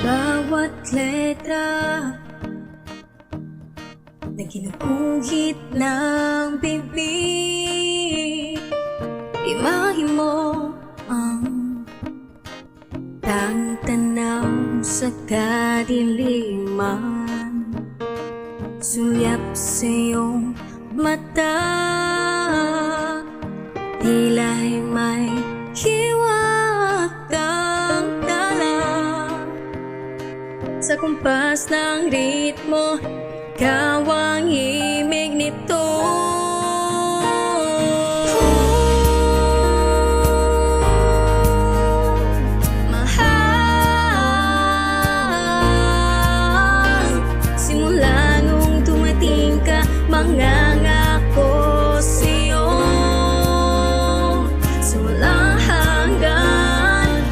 bawat letra na ginuguhit ng bibig, imahe mo ang tanaw sa kadiliman, sulyap sa iyong mata, tila'y may hiwag kang dala. Sa kumpas ng ritmo, ikaw ang himig nito. Mahal, simula nung dumating ka, mangangako sa'yo sa walang hanggan.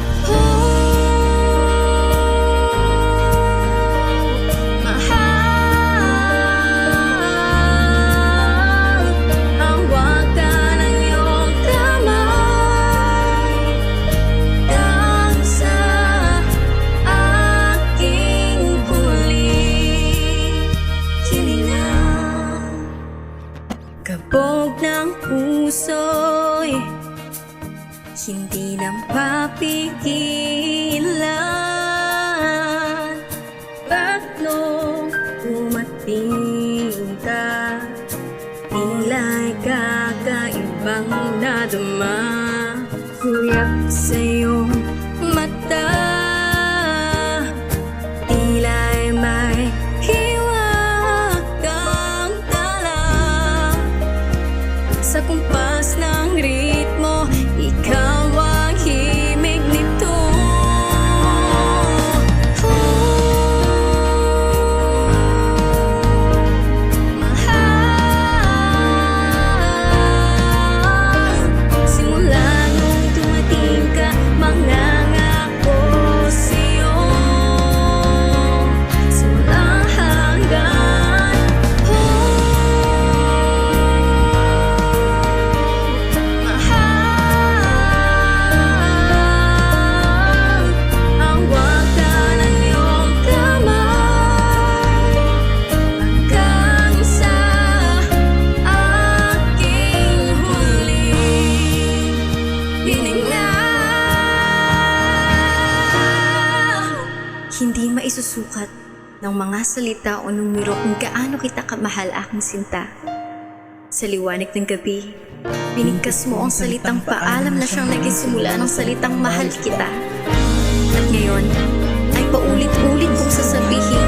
Mahal, hawakan ang iyong kamay hanggang sa aking huling hininga. Kabog ng puso'y hindi nang papigilan. Ba't nung dumating ka, tila'y kakaibang nadama, kuryap sa iyong mata, tila'y may hiwag kang dala. Sa kumpas ng ritmo, ikaw ang himig nito. Mahal, simula nung dumating ka, mangangako sa'yo sa walang hanggan. Mahal, hawakan ang iyong kamay hanggang sa aking huling hininga. Hindi maisusukat ng mga salita o numero kung gaano kita kamahal, aking sinta. Sa liwanag ng gabi, binigkas mo ang salitang paalam na siyang nagsisimula ng salitang mahal kita. At ngayon, ay paulit-ulit kong sasabihin